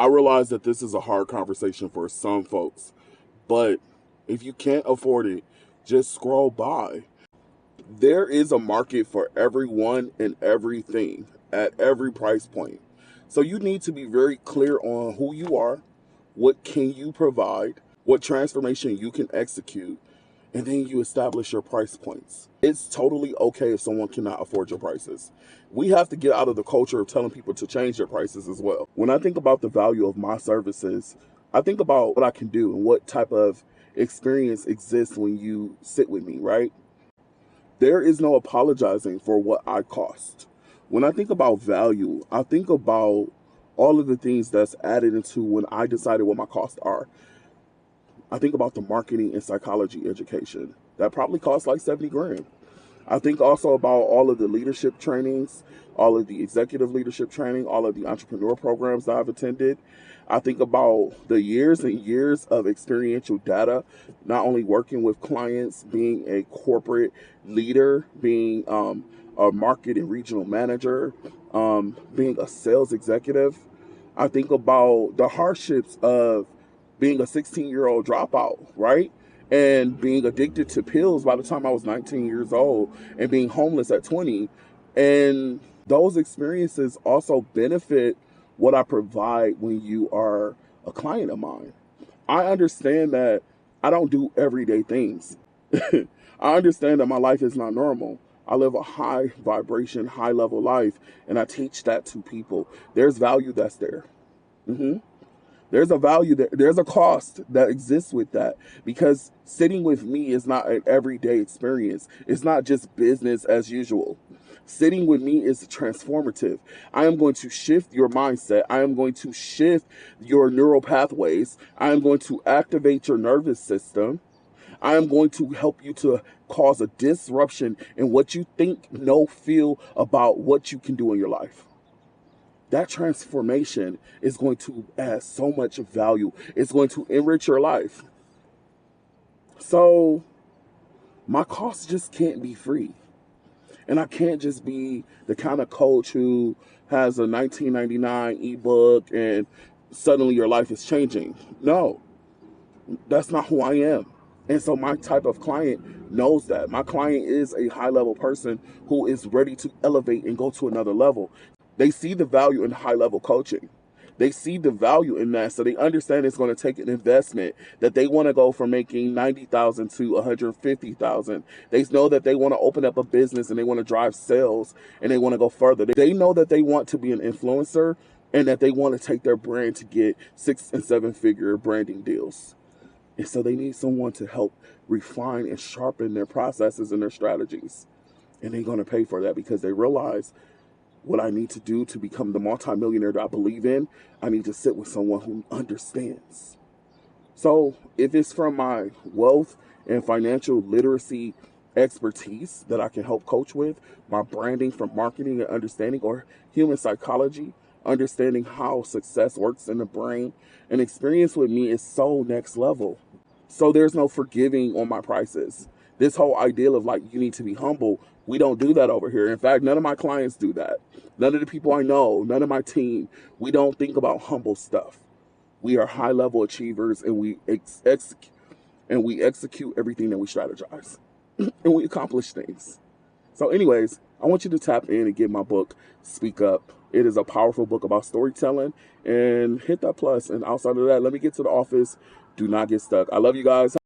I realize that this is a hard conversation for some folks, but if you can't afford it, just scroll by. There is a market for everyone and everything at every price point. So you need to be very clear on who you are, what can you provide, what transformation you can execute, and then you establish your price points. It's totally okay if someone cannot afford your prices. We have to get out of the culture of telling people to change their prices as well. When I think about the value of my services, I think about what I can do and what type of experience exists when you sit with me, right? There is no apologizing for what I cost. When I think about value, I think about all of the things that's added into when I decided what my costs are. I think about the marketing and psychology education. That probably costs like 70 grand. I think also about all of the leadership trainings, all of the executive leadership training, all of the entrepreneur programs that I've attended. I think about the years and years of experiential data, not only working with clients, being a corporate leader, being a market and regional manager, being a sales executive. I think about the hardships of being a 16-year-old dropout, right? And being addicted to pills by the time I was 19 years old and being homeless at 20. And those experiences also benefit what I provide when you are a client of mine. I understand that I don't do everyday things. I understand that my life is not normal. I live a high vibration, high level life, and I teach that to people. There's value that's there. Mm-hmm. There's a value there. There's a cost that exists with that because sitting with me is not an everyday experience. It's not just business as usual. Sitting with me is transformative. I am going to shift your mindset. I am going to shift your neural pathways. I am going to activate your nervous system. I am going to help you to cause a disruption in what you think, know, feel about what you can do in your life. That transformation is going to add so much value. It's going to enrich your life. So my costs just can't be free. And I can't just be the kind of coach who has a 1999 ebook and suddenly your life is changing. No, that's not who I am. And so my type of client knows that. My client is a high level person who is ready to elevate and go to another level. They see the value in high level coaching. They see the value in that, so they understand it's going to take an investment. That they want to go from making 90,000 to 150,000. They know that they want to open up a business and they want to drive sales and they want to go further. They know that they want to be an influencer and that they want to take their brand to get 6 and 7 figure branding deals. And so they need someone to help refine and sharpen their processes and their strategies. And they're going to pay for that because they realize what I need to do to become the multimillionaire that I believe in. I need to sit with someone who understands. So if it's from my wealth and financial literacy expertise that I can help coach with, my branding from marketing and understanding, or human psychology, understanding how success works in the brain, an experience with me is so next level. So there's no forgiving on my prices. This whole ideal of like, you need to be humble, we don't do that over here. In fact, none of my clients do that. None of the people I know, none of my team, we don't think about humble stuff. We are high level achievers and we execute everything that we strategize and we accomplish things. So anyways, I want you to tap in and get my book, Speak Up. It is a powerful book about storytelling, and hit that plus. And outside of that, let me get to the office. Do not get stuck. I love you guys.